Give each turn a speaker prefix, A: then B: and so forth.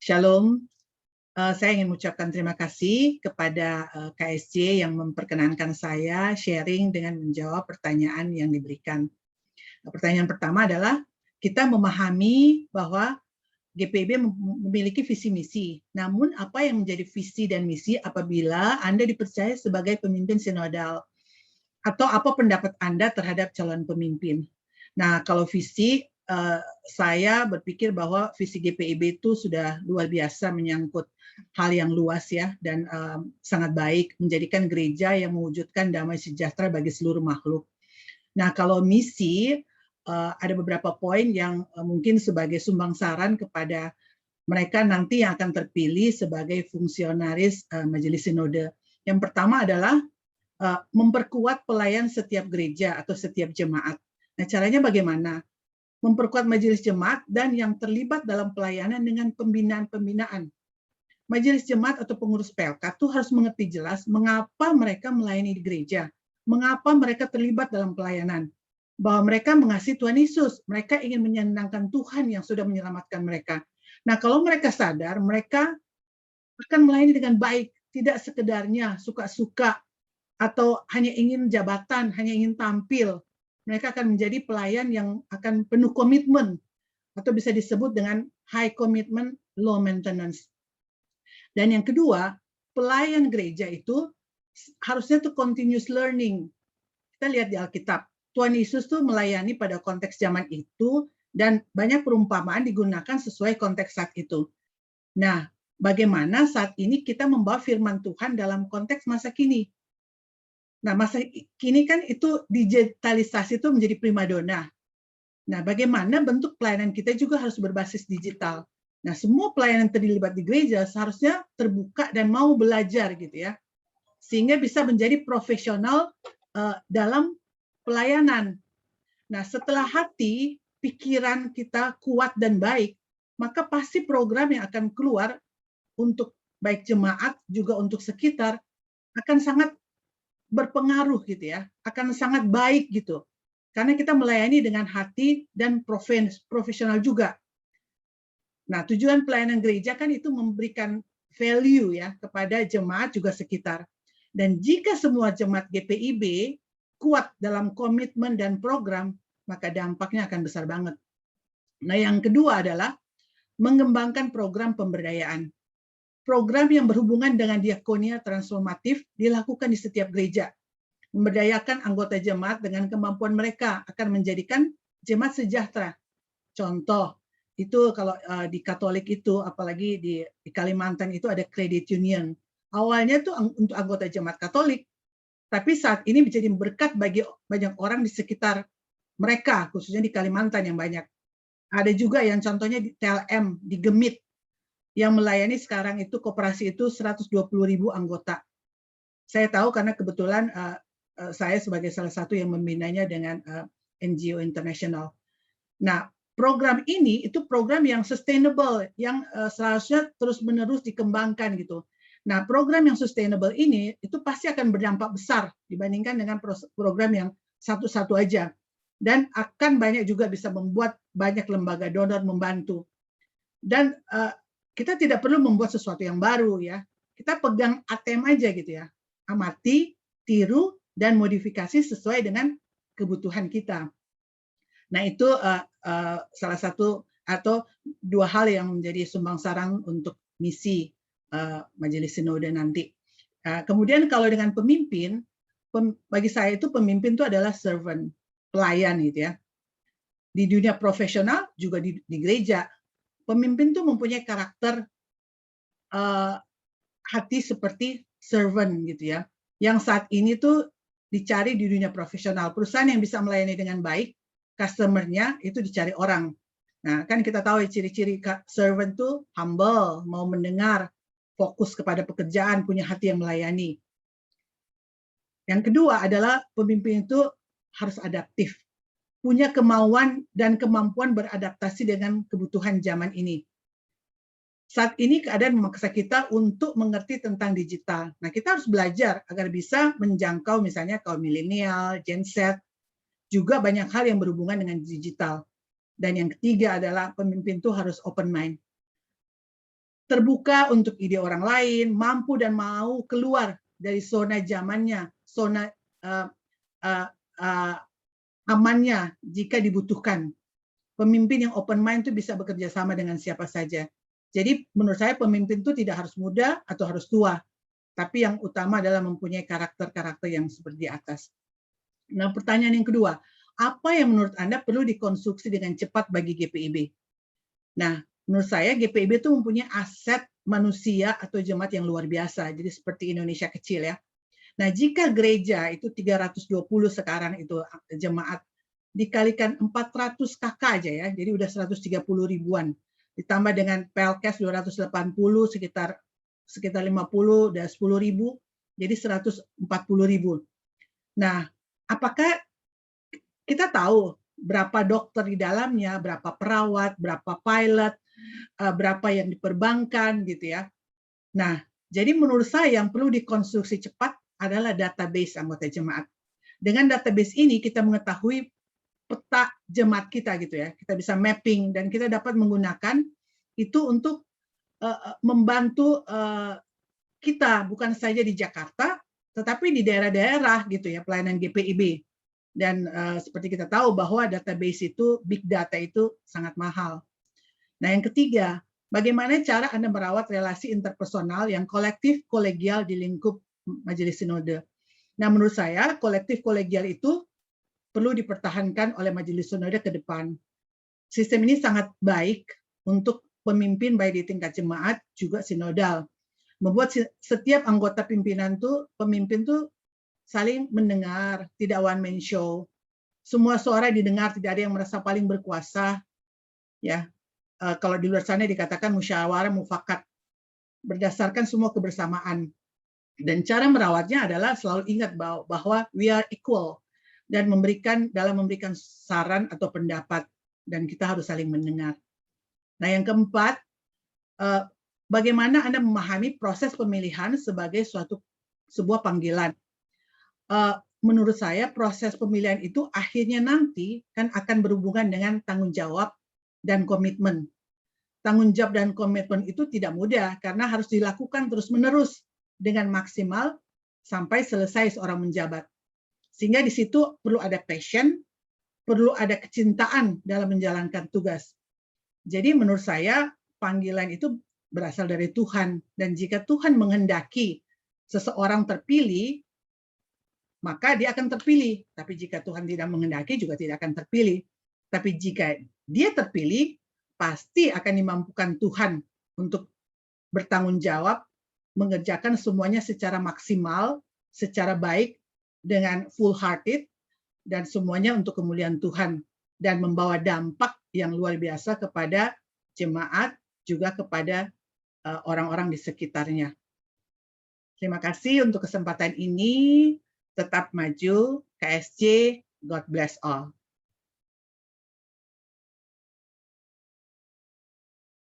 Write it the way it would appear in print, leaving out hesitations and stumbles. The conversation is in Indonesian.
A: Shalom, saya ingin mengucapkan terima kasih kepada KSJ yang memperkenankan saya sharing dengan menjawab pertanyaan yang diberikan. Pertanyaan pertama adalah, kita memahami bahwa GPIB memiliki visi misi. Namun apa yang menjadi visi dan misi apabila Anda dipercaya sebagai pemimpin sinodal? Atau apa pendapat Anda terhadap calon pemimpin? Nah, kalau visi, saya berpikir bahwa visi GPIB itu sudah luar biasa menyangkut hal yang luas ya, dan sangat baik menjadikan gereja yang mewujudkan damai sejahtera bagi seluruh makhluk. Nah, kalau misi, ada beberapa poin yang mungkin sebagai sumbang saran kepada mereka nanti yang akan terpilih sebagai fungsionaris Majelis Sinode. Yang pertama adalah memperkuat pelayan setiap gereja atau setiap jemaat. Nah, caranya bagaimana? Memperkuat majelis jemaat dan yang terlibat dalam pelayanan dengan pembinaan-pembinaan. Majelis jemaat atau pengurus PLK itu harus mengerti jelas mengapa mereka melayani di gereja, mengapa mereka terlibat dalam pelayanan, bahwa mereka mengasihi Tuhan Yesus, mereka ingin menyenangkan Tuhan yang sudah menyelamatkan mereka. Nah, kalau mereka sadar, mereka akan melayani dengan baik, tidak sekedarnya suka-suka atau hanya ingin jabatan, hanya ingin tampil. Mereka akan menjadi pelayan yang akan penuh komitmen, atau bisa disebut dengan high commitment, low maintenance. Dan yang kedua, pelayan gereja itu harusnya tuh continuous learning. Kita lihat di Alkitab, Tuhan Yesus tuh melayani pada konteks zaman itu, dan banyak perumpamaan digunakan sesuai konteks saat itu. Nah, bagaimana saat ini kita membawa firman Tuhan dalam konteks masa kini? Nah, masa kini kan itu digitalisasi itu menjadi primadona. Nah, bagaimana bentuk pelayanan kita juga harus berbasis digital. Nah, semua pelayanan terlibat di gereja seharusnya terbuka dan mau belajar gitu ya, sehingga bisa menjadi profesional dalam pelayanan. Nah, setelah hati, pikiran kita kuat dan baik, maka pasti program yang akan keluar untuk baik jemaat juga untuk sekitar akan sangat berpengaruh gitu ya, akan sangat baik gitu. Karena kita melayani dengan hati dan profesional juga. Nah, tujuan pelayanan gereja kan itu memberikan value ya kepada jemaat juga sekitar. Dan jika semua jemaat GPIB kuat dalam komitmen dan program, maka dampaknya akan besar banget. Nah, yang kedua adalah mengembangkan program pemberdayaan. Program yang berhubungan dengan diakonia transformatif dilakukan di setiap gereja. Memberdayakan anggota jemaat dengan kemampuan mereka akan menjadikan jemaat sejahtera. Contoh, itu kalau di Katolik itu, apalagi di Kalimantan itu ada credit union. Awalnya itu untuk anggota jemaat Katolik, tapi saat ini menjadi berkat bagi banyak orang di sekitar mereka, khususnya di Kalimantan yang banyak. Ada juga yang contohnya di TLM, di Gemit, yang melayani sekarang itu koperasi itu 120.000 anggota. Saya tahu karena kebetulan saya sebagai salah satu yang membinanya dengan NGO internasional. Nah, program ini itu program yang sustainable, yang seharusnya terus-menerus dikembangkan gitu. Nah, program yang sustainable ini itu pasti akan berdampak besar dibandingkan dengan program yang satu-satu aja. Dan akan banyak juga bisa membuat banyak lembaga donor membantu. Dan kita tidak perlu membuat sesuatu yang baru ya. Kita pegang ATM aja gitu ya. Amati, tiru, dan modifikasi sesuai dengan kebutuhan kita. Nah, itu salah satu atau dua hal yang menjadi sumbang sarang untuk misi Majelis Sinode nanti. Kemudian kalau dengan pemimpin, bagi saya itu pemimpin itu adalah servant, pelayan gitu ya. Di dunia profesional juga di gereja, pemimpin itu mempunyai karakter hati seperti servant gitu ya, yang saat ini tuh dicari di dunia profesional. Perusahaan yang bisa melayani dengan baik customer-nya itu dicari orang. Nah, kan kita tahu ciri-ciri servant tuh humble, mau mendengar, fokus kepada pekerjaan, punya hati yang melayani. Yang kedua adalah pemimpin itu harus adaptif, punya kemauan dan kemampuan beradaptasi dengan kebutuhan zaman ini. Saat ini keadaan memaksa kita untuk mengerti tentang digital. Nah, kita harus belajar agar bisa menjangkau misalnya kaum milenial, Gen Z, juga banyak hal yang berhubungan dengan digital. Dan yang ketiga adalah pemimpin itu harus open mind. terbuka untuk ide orang lain, mampu dan mau keluar dari zona zamannya, zona amannya jika dibutuhkan. Pemimpin yang open mind itu bisa bekerja sama dengan siapa saja. Jadi menurut saya pemimpin itu tidak harus muda atau harus tua, tapi yang utama adalah mempunyai karakter-karakter yang seperti di atas. Nah, pertanyaan yang kedua, apa yang menurut Anda perlu dikonstruksi dengan cepat bagi GPIB? Nah, menurut saya GPIB itu mempunyai aset manusia atau jemaat yang luar biasa. Jadi seperti Indonesia kecil ya. Nah, jika gereja itu 320 sekarang itu jemaat, dikalikan 400 KK aja ya, jadi udah 130 ribuan. Ditambah dengan PLKes 280, sekitar 50, udah 10 ribu, jadi 140 ribu. Nah, apakah kita tahu berapa dokter di dalamnya, berapa perawat, berapa pilot, berapa yang diperbankan gitu ya. Nah, jadi menurut saya yang perlu dikonstruksi cepat adalah database anggota jemaat. Dengan database ini kita mengetahui peta jemaat kita gitu ya. Kita bisa mapping dan kita dapat menggunakan itu untuk membantu kita bukan saja di Jakarta tetapi di daerah-daerah gitu ya, pelayanan GPIB. Dan seperti kita tahu bahwa database itu, big data itu sangat mahal. Nah, yang ketiga, bagaimana cara Anda merawat relasi interpersonal yang kolektif kolegial di lingkup Majelis Sinode? Nah, menurut saya kolektif kolegial itu perlu dipertahankan oleh Majelis Sinode ke depan. Sistem ini sangat baik untuk pemimpin baik di tingkat jemaat juga sinodal. Membuat setiap anggota pimpinan tuh, pemimpin tuh saling mendengar, tidak one man show. Semua suara didengar, tidak ada yang merasa paling berkuasa. Ya, kalau di luar sana dikatakan musyawarah mufakat, berdasarkan semua kebersamaan. Dan cara merawatnya adalah selalu ingat bahwa we are equal dan dalam memberikan saran atau pendapat, dan kita harus saling mendengar. Nah, yang keempat, bagaimana Anda memahami proses pemilihan sebagai sebuah panggilan. Menurut saya proses pemilihan itu akhirnya nanti kan akan berhubungan dengan tanggung jawab dan komitmen. Tanggung jawab dan komitmen itu tidak mudah karena harus dilakukan terus-menerus dengan maksimal sampai selesai seorang menjabat. Sehingga di situ perlu ada passion, perlu ada kecintaan dalam menjalankan tugas. Jadi menurut saya panggilan itu berasal dari Tuhan, dan jika Tuhan menghendaki seseorang terpilih, maka dia akan terpilih. Tapi jika Tuhan tidak menghendaki juga tidak akan terpilih. Tapi jika dia terpilih, pasti akan dimampukan Tuhan untuk bertanggung jawab, mengerjakan semuanya secara maksimal, secara baik, dengan full hearted, dan semuanya untuk kemuliaan Tuhan, dan membawa dampak yang luar biasa kepada jemaat, juga kepada orang-orang di sekitarnya. Terima kasih untuk kesempatan ini. Tetap maju, KSJ, God bless all.